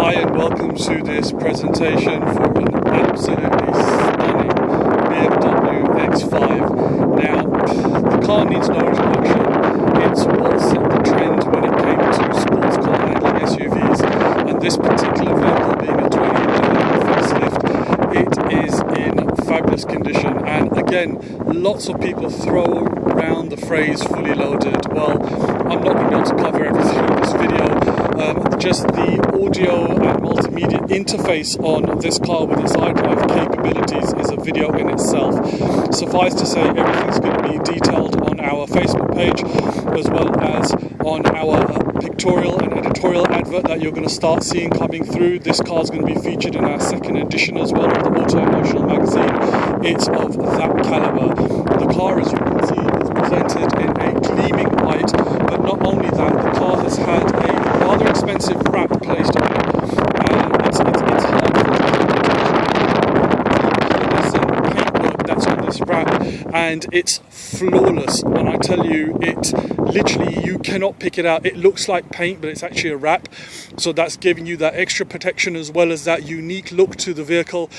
Hi and welcome to this presentation for an absolutely stunning BMW X5. Now, the car needs no introduction. It's what set the trend when it came to sports car handling SUVs, and this particular vehicle being a 2011 facelift, it is in fabulous condition. And again, lots of people throw around the phrase fully loaded. Well, I'm not going to be able to cover everything in this video. Just the audio and multimedia interface on this car with its iDrive capabilities is a video in itself. Suffice to say, everything's going to be detailed on our Facebook page, as well as on our pictorial and editorial advert that you're going to start seeing coming through. This car is going to be featured in our second edition as well of the Auto Emotional magazine. It's of that caliber. The car, as you can see, is presented in a gleaming white, but not only that, the car has had a rather expensive wrap placed on it. It's hard for the paintwork that's on this wrap, and it's flawless. When I tell you, it literally, you cannot pick it out. It looks like paint, but it's actually a wrap, so that's giving you that extra protection as well as that unique look to the vehicle.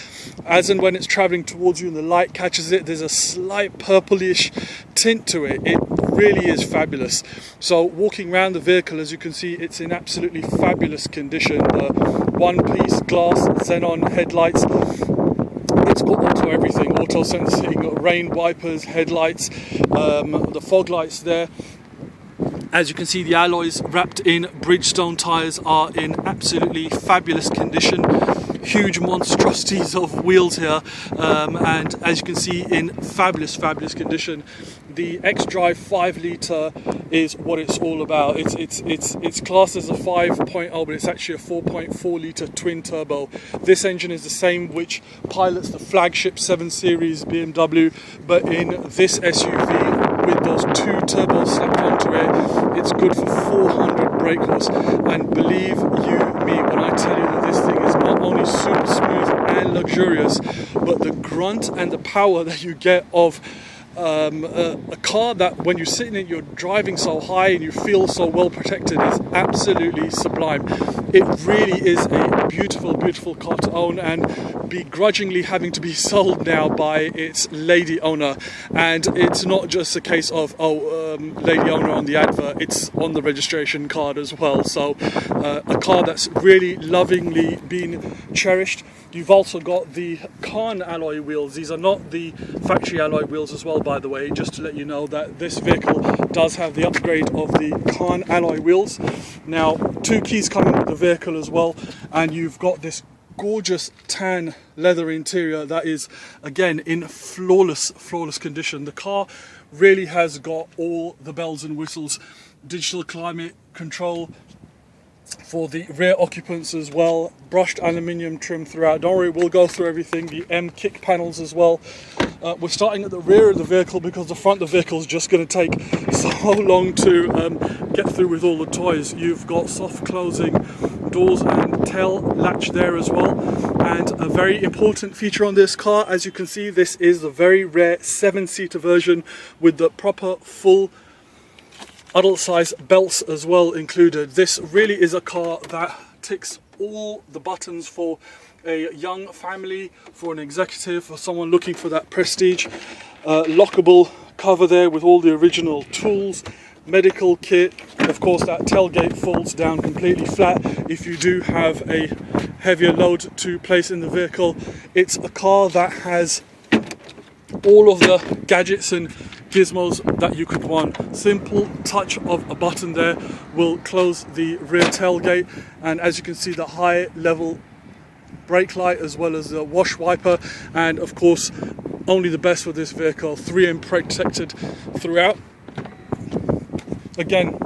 As and when it's traveling towards you and the light catches it, there's a slight purplish tint to it. It really is fabulous. So walking around the vehicle, as you can see, it's in absolutely fabulous condition. The one-piece glass xenon headlights, it's got auto everything, auto sensing, rain wipers, headlights, the fog lights there. As you can see, the alloys wrapped in Bridgestone tyres are in absolutely fabulous condition. Huge monstrosities of wheels here, and as you can see, in fabulous condition. The xDRIVE 5 litre is what it's all about. It's classed as a 5.0, but it's actually a 4.4 litre twin turbo. This engine is the same which pilots the flagship 7 Series BMW, but in this SUV with those two turbos slapped onto it, it's good for 400 brake horse. And believe you me when I tell you that this thing is not only super smooth and luxurious, but the grunt and the power that you get of a car that when you sit in it, you're driving so high and you feel so well protected, is absolutely sublime. It really is a beautiful car to own, and begrudgingly having to be sold now by its lady owner. And it's not just a case of lady owner on the advert, it's on the registration card as well. So a car that's really lovingly been cherished. You've also got the Carbon alloy wheels. These are not the factory alloy wheels as well, by the way, just to let you know that this vehicle does have the upgrade of the Carbon alloy wheels. Now, 2 keys coming with the vehicle as well, and you've got this gorgeous tan leather interior that is, again, in flawless condition. The car really has got all the bells and whistles. Digital climate control for the rear occupants as well, brushed aluminium trim throughout. Don't worry, we'll go through everything. The M kick panels as well. We're starting at the rear of the vehicle because the front of the vehicle is just going to take so long to get through with all the toys. You've got soft closing doors and tail latch there as well. And a very important feature on this car, as you can see, this is the very rare 7-seater version with the proper full adult size belts as well included. This really is a car that ticks all the buttons for a young family, for an executive, for someone looking for that prestige. Lockable cover there with all the original tools, medical kit. Of course, that tailgate folds down completely flat if you do have a heavier load to place in the vehicle. It's a car that has all of the gadgets and gizmos that you could want. Simple touch of a button there will close the rear tailgate, and as you can see, the high level brake light as well as the wash wiper, and of course, only the best for this vehicle, 3M protected throughout. Again,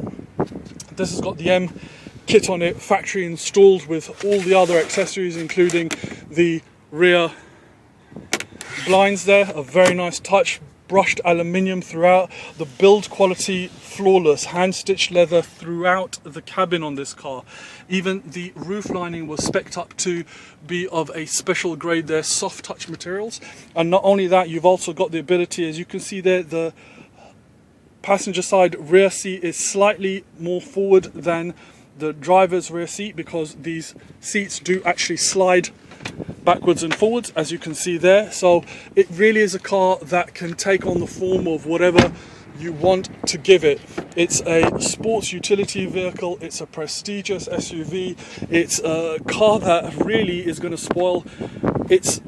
this has got the M kit on it, factory installed with all the other accessories, including the rear blinds there, a very nice touch, brushed aluminium throughout. The build quality flawless, hand stitched leather throughout the cabin on this car. Even the roof lining was spec'd up to be of a special grade there, soft touch materials. And not only that, you've also got the ability, as you can see there, the passenger side rear seat is slightly more forward than the driver's rear seat, because these seats do actually slide backwards and forwards, as you can see there. So it really is a car that can take on the form of whatever you want to give it. It's a sports utility vehicle, it's a prestigious SUV, it's a car that really is going to spoil its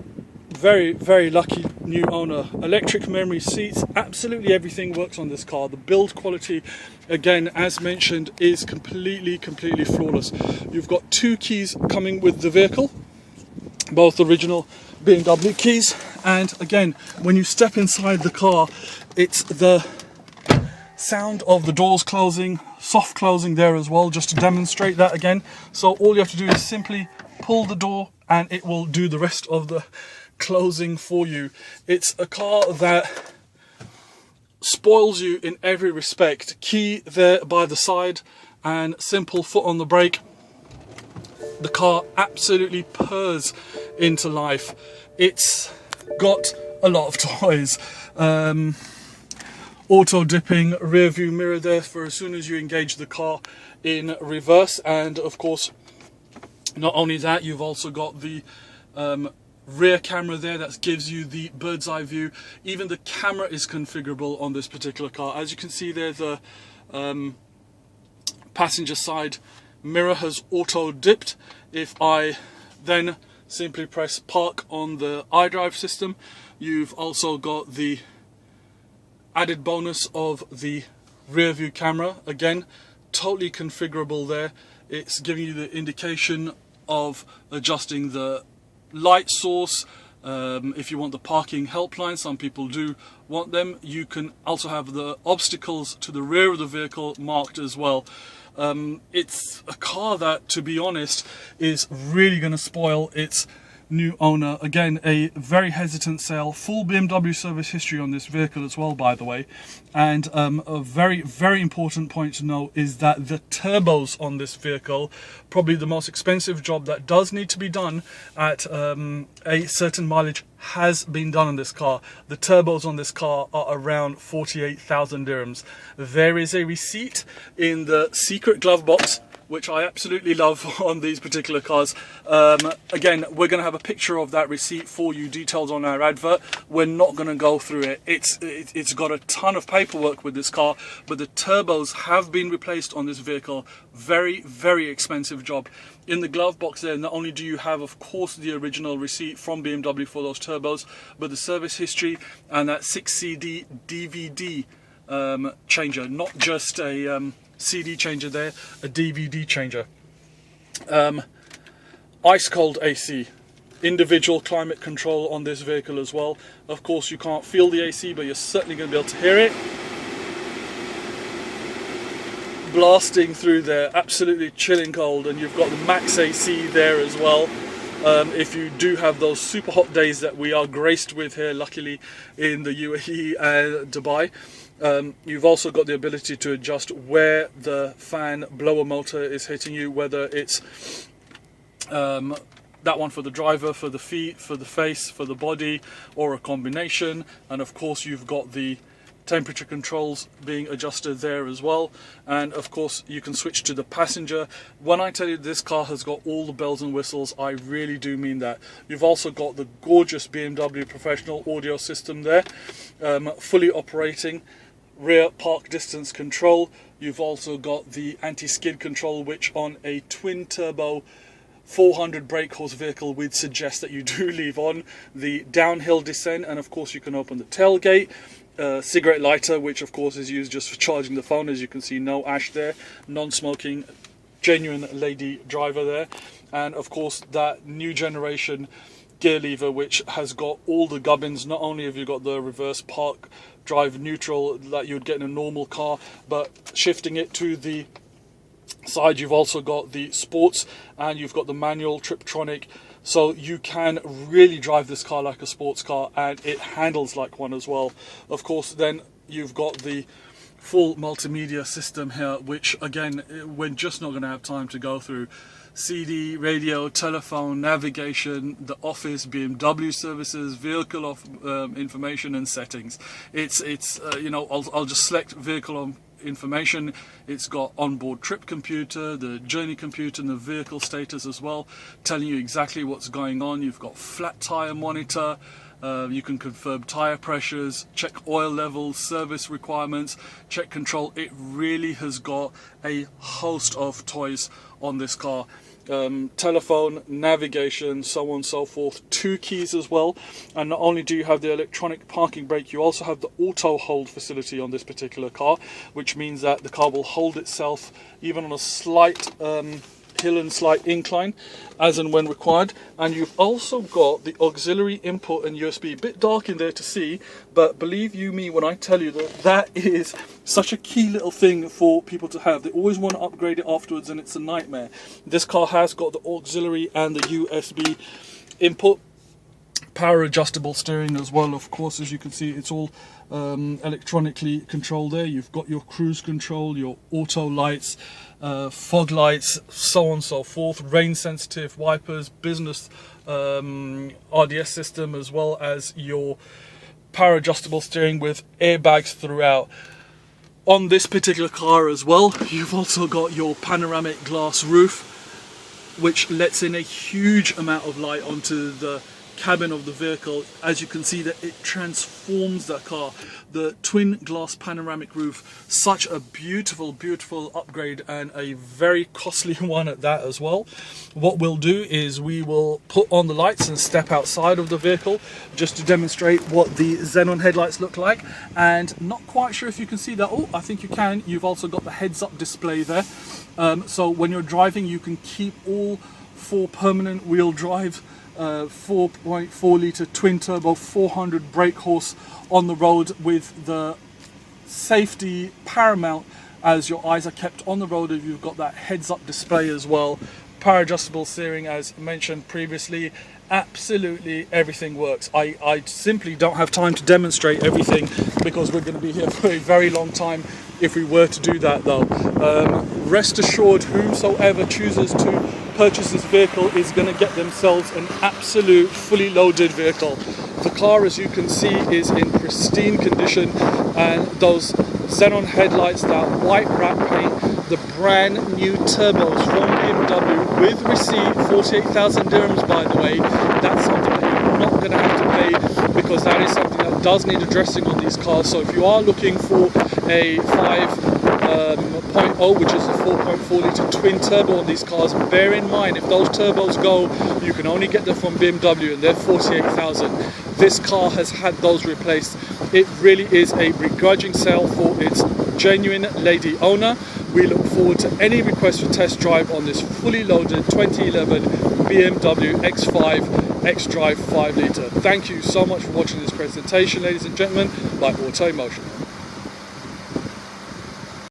very, very lucky new owner. Electric memory seats, absolutely everything works on this car. The build quality, again, as mentioned, is completely flawless. You've got 2 keys coming with the vehicle, both original BMW keys, and again, when you step inside the car, it's the sound of the doors closing, soft closing there as well, just to demonstrate that again. So all you have to do is simply pull the door and it will do the rest of the closing for you. It's a car that spoils you in every respect. Key there by the side and simple foot on the brake. The car absolutely purrs into life. It's got a lot of toys. Auto dipping rear view mirror there for as soon as you engage the car in reverse, and of course not only that, you've also got the rear camera there that gives you the bird's eye view. Even the camera is configurable on this particular car. As you can see there, the passenger side mirror has auto dipped. If I then simply press park on the iDrive system, you've also got the added bonus of the rear view camera. Again, totally configurable there. It's giving you the indication of adjusting the light source. If you want the parking helpline, some people do want them. You can also have the obstacles to the rear of the vehicle marked as well. It's a car that, to be honest, is really going to spoil its new owner. Again, a very hesitant sale, full BMW service history on this vehicle as well, by the way. And a very, very important point to know is that the turbos on this vehicle, probably the most expensive job that does need to be done at a certain mileage, has been done on this car. The turbos on this car are around 48,000 dirhams. There is a receipt in the secret glove box, which I absolutely love on these particular cars. Again, we're going to have a picture of that receipt for you, details on our advert. We're not going to go through it. It's got a ton of paperwork with this car, but the turbos have been replaced on this vehicle. Very, very expensive job. In the glove box there, not only do you have, of course, the original receipt from BMW for those turbos, but the service history and that 6 CD DVD changer, not just a CD changer there, a DVD changer. Ice cold AC, individual climate control on this vehicle as well. Of course, you can't feel the AC, but you're certainly going to be able to hear it blasting through there, absolutely chilling cold. And you've got the max AC there as well. If you do have those super hot days that we are graced with here, luckily, in the UAE and Dubai. You've also got the ability to adjust where the fan blower motor is hitting you, whether it's that one for the driver, for the feet, for the face, for the body, or a combination. And of course you've got the temperature controls being adjusted there as well. And of course you can switch to the passenger. When I tell you this car has got all the bells and whistles, I really do mean that. You've also got the gorgeous BMW professional audio system there, fully operating. Rear park distance control. You've also got the anti-skid control, which on a twin turbo 400 brake horse vehicle would suggest that you do leave on. The downhill descent, and of course you can open the tailgate. Cigarette lighter, which of course is used just for charging the phone. As you can see, no ash there, non-smoking, genuine lady driver there. And of course that new generation gear lever, which has got all the gubbins. Not only have you got the reverse park drive neutral that you would get in a normal car, but shifting it to the side, you've also got the sports, and you've got the manual TRIPTRONIC. So you can really drive this car like a sports car, and it handles like one as well. Of course, then you've got the full multimedia system here, which again, we're just not going to have time to go through. CD, radio, telephone, navigation, the office, BMW services, vehicle information and settings. It's you know, I'll just select vehicle information. It's got onboard trip computer, the journey computer, and the vehicle status as well, telling you exactly what's going on. You've got flat tire monitor. You can confirm tire pressures, check oil levels, service requirements, check control. It really has got a host of toys on this car. Telephone, navigation, so on and so forth. 2 keys as well. And not only do you have the electronic parking brake, you also have the auto hold facility on this particular car, which means that the car will hold itself even on a slight hill and slight incline as and when required. And you've also got the auxiliary input and USB. A bit dark in there to see, but believe you me when I tell you that that is such a key little thing for people to have. They always want to upgrade it afterwards and it's a nightmare. This car has got the auxiliary and the USB input. Power adjustable steering as well, of course. As you can see, it's all electronically controlled there. You've got your cruise control, your auto lights, fog lights, so on and so forth, rain sensitive wipers, business RDS system, as well as your power adjustable steering with airbags throughout. On this particular car as well, you've also got your panoramic glass roof, which lets in a huge amount of light onto the cabin of the vehicle. As you can see, that it transforms that car. The twin glass panoramic roof, such a beautiful upgrade, and a very costly one at that as well. What we'll do is we will put on the lights and step outside of the vehicle just to demonstrate what the xenon headlights look like. And not quite sure if you can see that. Oh, I think you can. You've also got the heads-up display there, so when you're driving you can keep all 4 permanent wheel drive 4.4 litre twin turbo 400 brake horse on the road, with the safety paramount as your eyes are kept on the road. If you've got that heads up display as well, power adjustable steering as mentioned previously. Absolutely everything works. I simply don't have time to demonstrate everything because we're going to be here for a very long time if we were to do that though. Rest assured, whomsoever chooses to purchase this vehicle is going to get themselves an absolute fully loaded vehicle. The car, as you can see, is in pristine condition, and those xenon headlights, that white wrap paint, the brand new turbos from BMW with receipt, 48,000 dirhams by the way. That's something that you're not going to have to pay, because that is something that does need addressing on these cars. So if you are looking for a 5.0, which is a 4.4 litre twin turbo on these cars, bear in mind if those turbos go, you can only get them from BMW, and they're 48,000. This car has had those replaced. It really is a begrudging sale for its genuine lady owner. We look forward to any request for test drive on this fully loaded 2011 BMW X5 xDRIVE 5 litre. Thank you so much for watching this presentation, ladies and gentlemen, by Automotion.